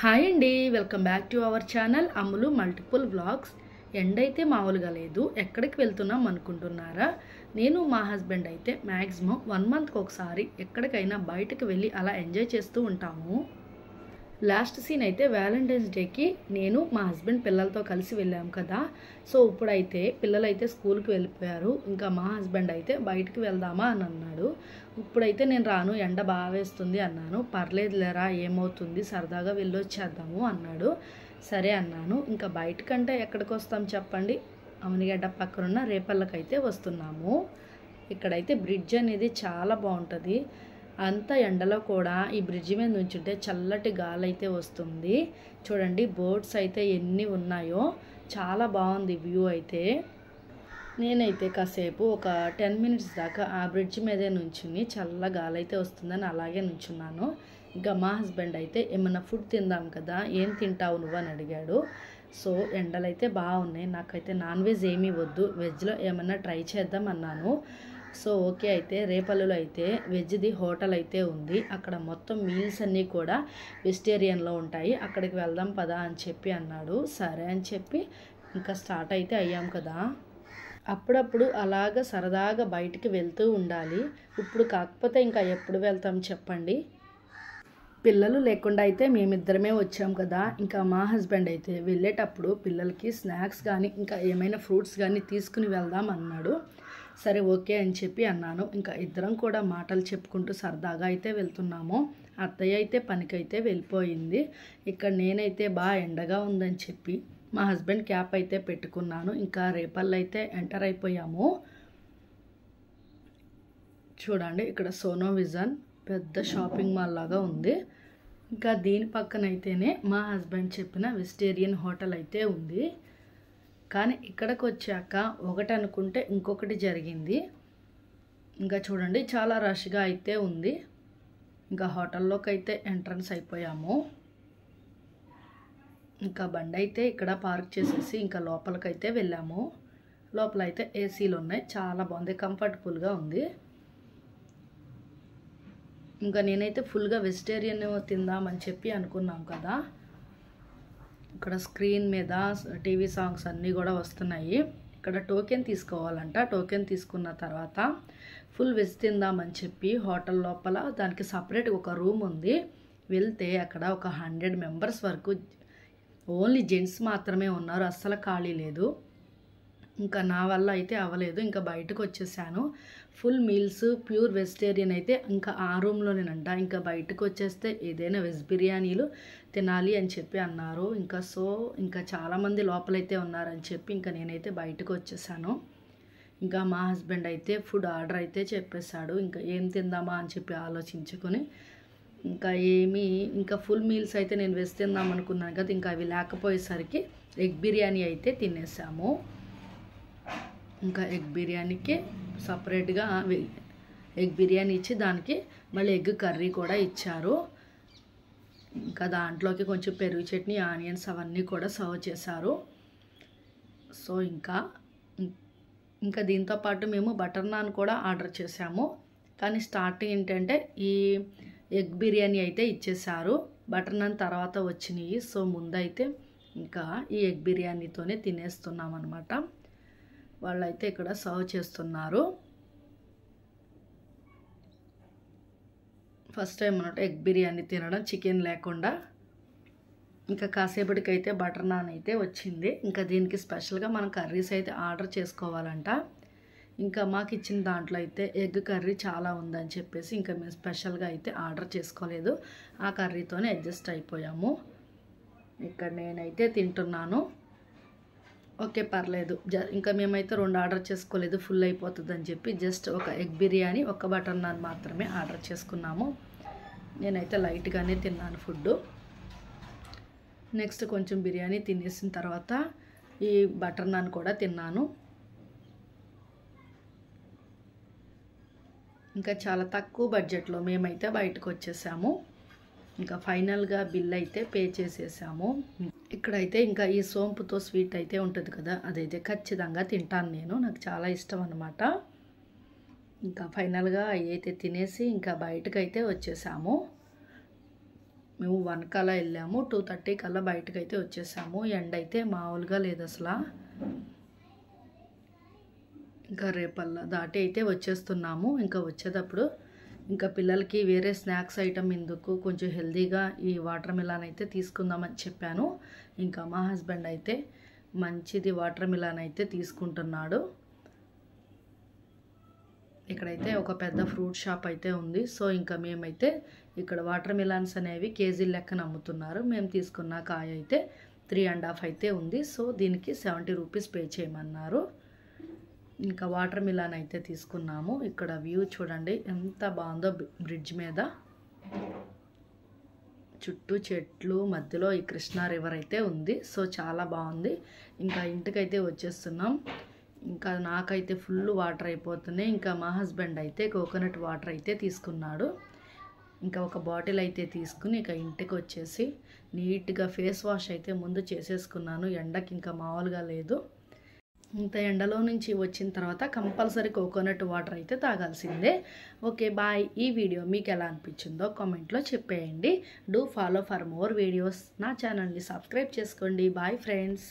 Hi అండి, welcome back to our channel Ammulu multiple vlogs. ఎండ అయితే మామూలుగా లేదు. ఎక్కడికి వెళ్తున్నాం అనుకుంటున్నారా? నేను మా హస్బెండ్ అయితే మ్యాక్సిమం 1 మంత్కి ఒకసారి ఎక్కడికైనా బయటకు వెళ్ళి అలా ఎంజాయ్ చేస్తూ ఉంటాము. లాస్ట్ సీన్ అయితే వ్యాలంటైన్స్ డేకి నేను మా హస్బెండ్ పిల్లలతో కలిసి వెళ్ళాము కదా. సో ఇప్పుడైతే పిల్లలు అయితే స్కూల్కి వెళ్ళిపోయారు. ఇంకా మా హస్బెండ్ అయితే బయటికి వెళ్దామా అని అన్నాడు. ఇప్పుడైతే నేను రాను, ఎండ బాగా వేస్తుంది అన్నాను. పర్లేదులేరా, ఏమవుతుంది, సరదాగా వెళ్ళొచ్చేద్దాము అన్నాడు. సరే అన్నాను. ఇంకా బయటకంటే ఎక్కడికి వస్తాం చెప్పండి, అవనిగడ్డ పక్కనున్న రేపల్లకైతే వస్తున్నాము. ఇక్కడైతే బ్రిడ్జ్ అనేది చాలా బాగుంటుంది. అంత ఎండలో కూడా ఈ బ్రిడ్జ్ మీద నుంచుంటే చల్లటి గాలి అయితే వస్తుంది. చూడండి బోట్స్ అయితే ఎన్ని ఉన్నాయో, చాలా బాగుంది వ్యూ అయితే. నేనైతే కాసేపు ఒక 10 మినిట్స్ దాకా ఆ బ్రిడ్జ్ మీదే నుంచుని చల్ల గాలి అయితే వస్తుందని అలాగే నుంచున్నాను. ఇంకా మా హస్బెండ్ అయితే ఏమన్నా ఫుడ్ తిందాం కదా, ఏం తింటావు నువ్వు అని అడిగాడు. సో ఎండలు అయితే బాగున్నాయి, నాకైతే నాన్ వెజ్ ఏమీ వద్దు, వెజ్లో ఏమన్నా ట్రై చేద్దాం అన్నాను. సో ఓకే, అయితే రేపల్లిలో అయితే వెజ్ది హోటల్ అయితే ఉంది. అక్కడ మొత్తం మీల్స్ అన్నీ కూడా వెజిటేరియన్లో ఉంటాయి, అక్కడికి వెళ్దాం పదా అని చెప్పి అన్నాడు. సరే అని చెప్పి ఇంకా స్టార్ట్ అయితే అయ్యాం కదా. అప్పుడప్పుడు అలాగ సరదాగా బయటికి వెళ్తూ ఉండాలి. ఇప్పుడు కాకపోతే ఇంకా ఎప్పుడు వెళ్తాం చెప్పండి. పిల్లలు లేకుండా అయితే మేమిద్దరమే వచ్చాం కదా. ఇంకా మా హస్బెండ్ అయితే వెళ్ళేటప్పుడు పిల్లలకి స్నాక్స్ కానీ ఇంకా ఏమైనా ఫ్రూట్స్ కానీ తీసుకుని వెళ్దాం అన్నాడు. సరే ఓకే అని చెప్పి అన్నాను. ఇంకా ఇద్దరం కూడా మాటలు చెప్పుకుంటూ సరదాగా అయితే వెళ్తున్నాము. అత్తయ్య అయితే పనికైతే వెళ్ళిపోయింది. ఇక్కడ నేనైతే బాగా ఎండగా ఉందని చెప్పి మా హస్బెండ్ క్యాప్ అయితే పెట్టుకున్నాను. ఇంకా రేపల్లో అయితే ఎంటర్ అయిపోయాము. చూడండి ఇక్కడ సోనో విజన్ పెద్ద షాపింగ్ మాల్ లాగా ఉంది. ఇంకా దీని పక్కన అయితేనే మా హస్బెండ్ చెప్పిన వెజిటేరియన్ హోటల్ అయితే ఉంది. కానీ ఇక్కడికి వచ్చాక ఒకటి అనుకుంటే ఇంకొకటి జరిగింది. ఇంకా చూడండి చాలా రష్గా అయితే ఉంది. ఇంకా హోటల్లోకి అయితే ఎంట్రన్స్ అయిపోయాము. ఇంకా బండి అయితే ఇక్కడ పార్క్ చేసేసి ఇంకా లోపలికైతే వెళ్ళాము. లోపల అయితే ఏసీలు ఉన్నాయి, చాలా బాగుంది, కంఫర్టబుల్గా ఉంది. ఇంకా నేనైతే ఫుల్గా వెజిటేరియన్ తిందామని చెప్పి అనుకున్నాం కదా. ఇక్కడ స్క్రీన్ మీద టీవీ సాంగ్స్ అన్నీ కూడా వస్తున్నాయి. ఇక్కడ టోకెన్ తీసుకోవాలంట. టోకెన్ తీసుకున్న తర్వాత ఫుల్ వెజ్ తిందామని చెప్పి హోటల్ లోపల దానికి సపరేట్ ఒక రూమ్ ఉంది. వెళ్తే అక్కడ ఒక 100 మెంబర్స్ వరకు ఓన్లీ జెంట్స్ మాత్రమే ఉన్నారు, అస్సలు ఖాళీ లేదు. ఇంకా నా వల్ల అయితే అవ్వలేదు, ఇంకా బయటకు వచ్చేసాను. ఫుల్ మీల్స్ ప్యూర్ వెజిటేరియన్ అయితే ఇంకా ఆ రూమ్లోనేనంట. ఇంకా బయటకు వచ్చేస్తే ఏదైనా వెజ్ బిర్యానీలు తినాలి అని చెప్పి అన్నారు. ఇంకా చాలామంది లోపలైతే ఉన్నారని చెప్పి ఇంకా నేనైతే బయటకు వచ్చేసాను. ఇంకా మా హస్బెండ్ అయితే ఫుడ్ ఆర్డర్ అయితే చెప్పేశాడు. ఇంకా ఏం తిందామా అని చెప్పి ఆలోచించుకొని ఇంకా ఫుల్ మీల్స్ అయితే నేను వెజ్ తిందాం అనుకున్నాను కదా, ఇంకా అవి లేకపోయేసరికి ఎగ్ బిర్యానీ అయితే తినేసాము. ఇంకా ఎగ్ బిర్యానీకి సపరేట్గా ఎగ్ బిర్యానీ ఇచ్చి దానికి మళ్ళీ ఎగ్ కర్రీ కూడా ఇచ్చారు. ఇంకా దాంట్లోకి కొంచెం పెరుగు చట్నీ, ఆనియన్స్ అవన్నీ కూడా సర్వ్ చేశారు. సో ఇంకా దీంతో పాటు మేము బటర్ నాన్ కూడా ఆర్డర్ చేసాము. కానీ స్టార్టింగ్ ఏంటంటే ఈ ఎగ్ బిర్యానీ అయితే ఇచ్చేసారు, బటర్ నాన్ తర్వాత వచ్చినాయి. సో ముందైతే ఇంకా ఈ ఎగ్ బిర్యానీతోనే తినేస్తున్నాం అనమాట. వాళ్ళైతే ఇక్కడ సర్వ్ చేస్తున్నారు. ఫస్ట్ టైం అన్నట్టు ఎగ్ బిర్యానీ తినడం, చికెన్ లేకుండా. ఇంకా కాసేపటికైతే బటర్ నాన్ అయితే వచ్చింది. ఇంకా దీనికి స్పెషల్గా మనం కర్రీస్ అయితే ఆర్డర్ చేసుకోవాలంట. ఇంకా మాకు ఇచ్చిన దాంట్లో అయితే ఎగ్ కర్రీ చాలా ఉందని చెప్పేసి ఇంకా మేము స్పెషల్గా అయితే ఆర్డర్ చేసుకోలేదు, ఆ కర్రీతోనే అడ్జస్ట్ అయిపోయాము. ఇక్కడ నేనైతే తింటున్నాను. ఓకే పర్లేదు. ఇంకా మేమైతే 2 ఆర్డర్ చేసుకోలేదు, ఫుల్ అయిపోతుందని చెప్పి జస్ట్ ఒక ఎగ్ బిర్యానీ, ఒక బటర్ నాన్ మాత్రమే ఆర్డర్ చేసుకున్నాము. నేనైతే లైట్గానే తిన్నాను ఫుడ్. నెక్స్ట్ కొంచెం బిర్యానీ తినేసిన తర్వాత ఈ బటర్ నాన్ కూడా తిన్నాను. ఇంకా చాలా తక్కువ బడ్జెట్లో మేమైతే బయటకు వచ్చేసాము. ఇంకా ఫైనల్గా బిల్ అయితే పే చేసేసాము. ఇక్కడైతే ఇంకా ఈ సోంపుతో స్వీట్ అయితే ఉంటుంది కదా, అదైతే ఖచ్చితంగా తింటాను నేను, నాకు చాలా ఇష్టం అన్నమాట. ఇంకా ఫైనల్గా అయితే తినేసి ఇంకా బయటకైతే వచ్చేసాము. మేము 1 కల్లా వెళ్ళాము, 2:30 కల్లా బయటకు అయితే వచ్చేసాము. ఎండ అయితే మామూలుగా లేదు అసలు. ఇంకా రేపల్లా దాటి అయితే వచ్చేస్తున్నాము. ఇంకా వచ్చేటప్పుడు ఇంకా పిల్లలకి వేరే స్నాక్స్ ఐటమ్ ఎందుకు, కొంచెం హెల్తీగా ఈ వాటర్ మిలాన్ అయితే తీసుకుందామని చెప్పాను. ఇంకా మా హస్బెండ్ అయితే మంచిది వాటర్ మిలాన్ అయితే తీసుకుంటున్నాడు. ఇక్కడైతే ఒక పెద్ద ఫ్రూట్ షాప్ అయితే ఉంది. సో ఇంకా మేమైతే ఇక్కడ వాటర్ మిలాన్స్ అనేవి కేజీ లెక్కన అమ్ముతున్నారు. మేము తీసుకున్న కాయ అయితే 3.5 అయితే ఉంది. సో దీనికి 70 రూపీస్ పే చేయమన్నారు. ఇంకా వాటర్ మిలాన్ అయితే తీసుకున్నాము. ఇక్కడ వ్యూ చూడండి ఎంత బాగుందో, బ్రిడ్జ్ మీద చుట్టూ చెట్లు, మధ్యలో ఈ కృష్ణా రివర్ అయితే ఉంది. సో చాలా బాగుంది. ఇంకా ఇంటికైతే వచ్చేస్తున్నాం. ఇంకా నాకైతే ఫుల్ వాటర్ అయిపోతున్నాయి. ఇంకా మా హస్బెండ్ అయితే కోకోనట్ వాటర్ అయితే తీసుకున్నాడు. ఇంకా ఒక బాటిల్ అయితే తీసుకుని ఇక ఇంటికి వచ్చేసి నీట్గా ఫేస్ వాష్ అయితే ముందు చేసేసుకున్నాను. ఎండకి ఇంకా మామూలుగా లేదు. ఇంత ఎండలో నుంచి వచ్చిన తర్వాత కంపల్సరీ కోకోనట్ వాటర్ అయితే తాగాల్సిందే. Okay bye. ఈ వీడియో మీకు ఎలా అనిపించిందో కామెంట్లో చెప్పేయండి. Do follow for more videos. నా ఛానల్ని సబ్స్క్రైబ్ చేసుకోండి. Bye friends.